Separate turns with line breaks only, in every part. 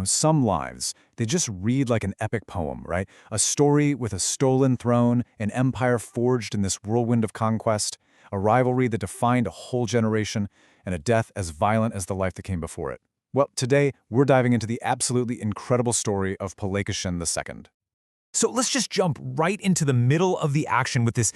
some lives, they just read like an epic poem, right? A story with a stolen throne, an empire forged in this whirlwind of conquest, a rivalry that defined a whole generation, and a death as violent as the life that came before it. Well, today, we're diving into the absolutely incredible story of Pulakeshin II.
So let's just jump right into the middle of the action with this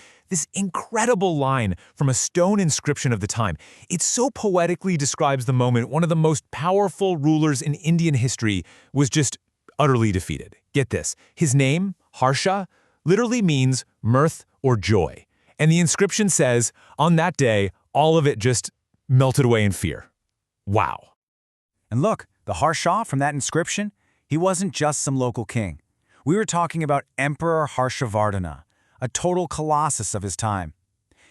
incredible line from a stone inscription of the time. It so poetically describes the moment one of the most powerful rulers in Indian history was just utterly defeated. Get this, his name, Harsha, literally means mirth or joy. And the inscription says, on that day, all of it just melted away in fear. Wow.
And look, the Harsha from that inscription, he wasn't just some local king. We were talking about Emperor Harshavardhana, a total colossus of his time.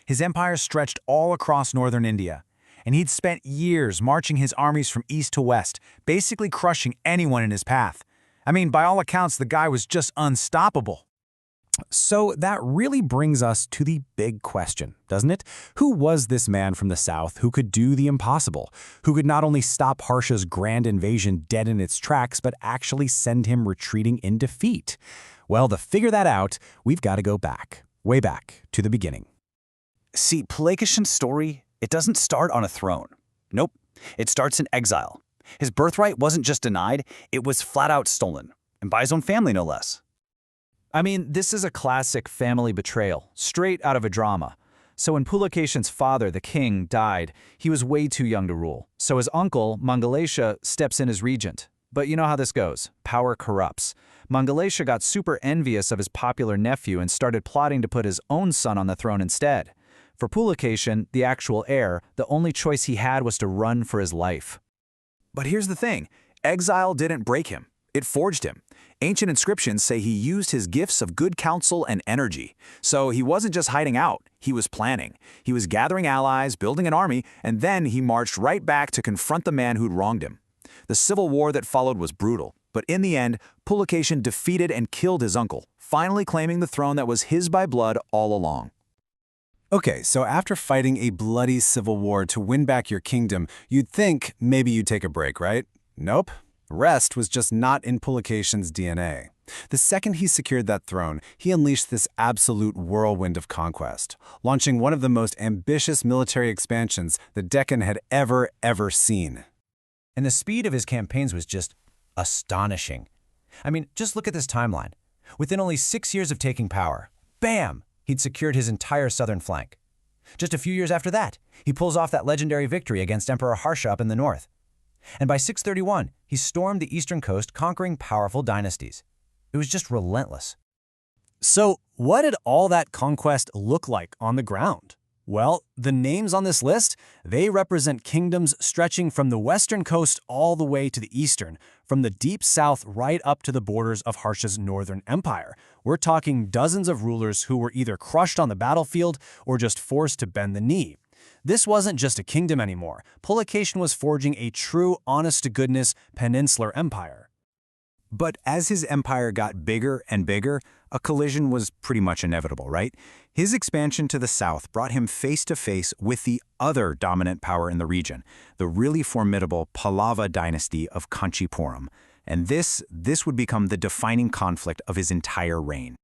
His empire stretched all across northern India, and he'd spent years marching his armies from east to west, basically crushing anyone in his path. I mean, by all accounts, the guy was just unstoppable.
So that really brings us to the big question, doesn't it? Who was this man from the south who could do the impossible? Who could not only stop Harsha's grand invasion dead in its tracks, but actually send him retreating in defeat? Well, to figure that out, we've got to go back, way back, to the beginning.
See, Pulakeshin's story, it doesn't start on a throne. Nope, it starts in exile. His birthright wasn't just denied, it was flat out stolen, and by his own family no less.
I mean, this is a classic family betrayal, straight out of a drama. So when Pulakeshin's father, the king, died, he was way too young to rule. So his uncle, Mangalesha, steps in as regent. But you know how this goes. Power corrupts. Mangalesha got super envious of his popular nephew and started plotting to put his own son on the throne instead. For Pulakeshin, the actual heir, the only choice he had was to run for his life.
But here's the thing, exile didn't break him. It forged him. Ancient inscriptions say he used his gifts of good counsel and energy. So he wasn't just hiding out, he was planning. He was gathering allies, building an army, and then he marched right back to confront the man who'd wronged him. The civil war that followed was brutal, but in the end, Pulakeshin defeated and killed his uncle, finally claiming the throne that was his by blood all along.
Okay, so after fighting a bloody civil war to win back your kingdom, you'd think maybe you'd take a break, right? Nope. Rest was just not in Pulakeshin's DNA. The second he secured that throne, he unleashed this absolute whirlwind of conquest, launching one of the most ambitious military expansions the Deccan had ever seen.
And the speed of his campaigns was just astonishing. I mean, just look at this timeline. Within only 6 years of taking power, bam, he'd secured his entire southern flank. Just a few years after that, he pulls off that legendary victory against Emperor Harsha up in the north. And by 631, he stormed the eastern coast, conquering powerful dynasties. It was just relentless.
So, what did all that conquest look like on the ground? Well, the names on this list, they represent kingdoms stretching from the western coast all the way to the eastern, from the deep south right up to the borders of Harsha's northern empire. We're talking dozens of rulers who were either crushed on the battlefield or just forced to bend the knee. This wasn't just a kingdom anymore. Pulakeshin was forging a true, honest-to-goodness peninsular empire.
But as his empire got bigger and bigger, a collision was pretty much inevitable, right? His expansion to the south brought him face-to-face with the other dominant power in the region, the really formidable Pallava dynasty of Kanchipuram. And this would become the defining conflict of his entire reign.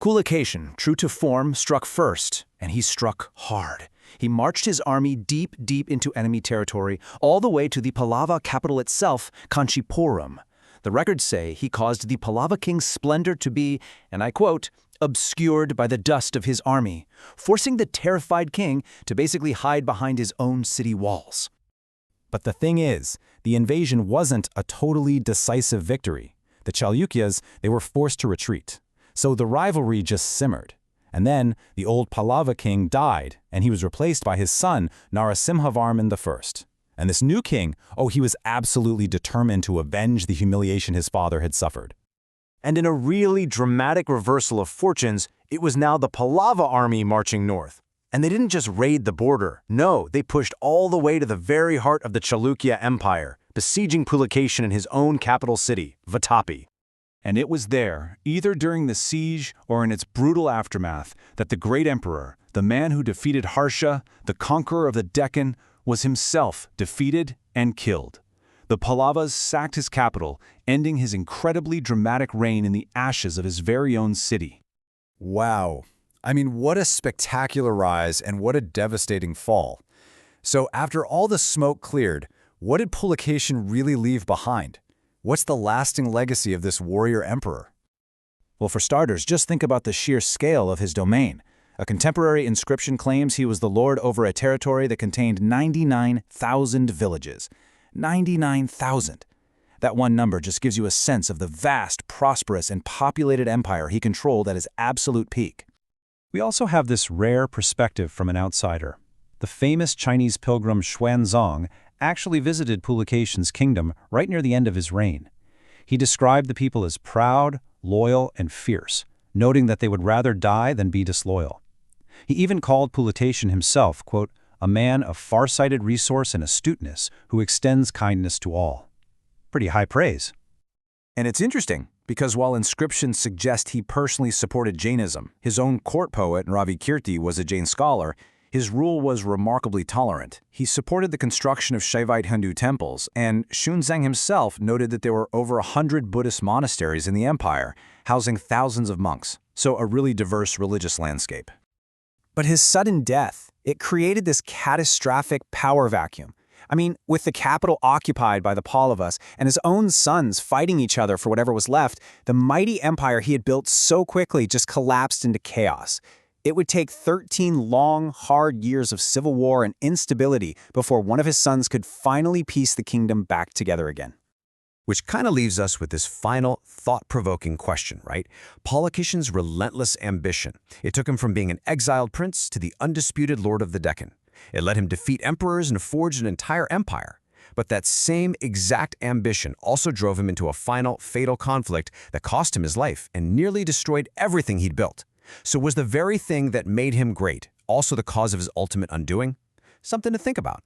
Pulakeshin, true to form, struck first, and he struck hard. He marched his army deep into enemy territory, all the way to the Pallava capital itself, Kanchipuram. The records say he caused the Pallava king's splendor to be, and I quote, obscured by the dust of his army, forcing the terrified king to basically hide behind his own city walls.
But the thing is, the invasion wasn't a totally decisive victory. The Chalukyas, they were forced to retreat. So the rivalry just simmered. And then the old Pallava king died, and he was replaced by his son, Narasimhavarman I. And this new king, he was absolutely determined to avenge the humiliation his father had suffered.
And in a really dramatic reversal of fortunes, it was now the Pallava army marching north. And they didn't just raid the border. No, they pushed all the way to the very heart of the Chalukya Empire, besieging Pulakeshin in his own capital city, Vatapi.
And it was there, either during the siege or in its brutal aftermath, that the great emperor, the man who defeated Harsha, the conqueror of the Deccan, was himself defeated and killed.
The Pallavas sacked his capital, ending his incredibly dramatic reign in the ashes of his very own city.
Wow. I mean, what a spectacular rise and what a devastating fall. So after all the smoke cleared, what did Pulication really leave behind? What's the lasting legacy of this warrior emperor?
Well, for starters, just think about the sheer scale of his domain. A contemporary inscription claims he was the lord over a territory that contained 99,000 villages. 99,000. That one number just gives you a sense of the vast, prosperous, and populated empire he controlled at his absolute peak.
We also have this rare perspective from an outsider. The famous Chinese pilgrim Xuanzang actually visited Pulication's kingdom right near the end of his reign. He described the people as proud, loyal, and fierce, noting that they would rather die than be disloyal. He even called Pulication himself, quote, a man of far-sighted resource and astuteness who extends kindness to all. Pretty high praise.
And it's interesting, because while inscriptions suggest he personally supported Jainism, his own court poet, Ravi Kirti, was a Jain scholar, his rule was remarkably tolerant. He supported the construction of Shaivite Hindu temples, and Xuanzang himself noted that there were over 100 Buddhist monasteries in the empire, housing thousands of monks, so a really diverse religious landscape.
But his sudden death, it created this catastrophic power vacuum. I mean, with the capital occupied by the Pallavas and his own sons fighting each other for whatever was left, the mighty empire he had built so quickly just collapsed into chaos. It would take 13 long, hard years of civil war and instability before one of his sons could finally piece the kingdom back together again.
Which kind of leaves us with this final, thought-provoking question, right? Pulication's relentless ambition. It took him from being an exiled prince to the undisputed lord of the Deccan. It let him defeat emperors and forge an entire empire. But that same exact ambition also drove him into a final, fatal conflict that cost him his life and nearly destroyed everything he'd built. So was the very thing that made him great also the cause of his ultimate undoing? Something to think about.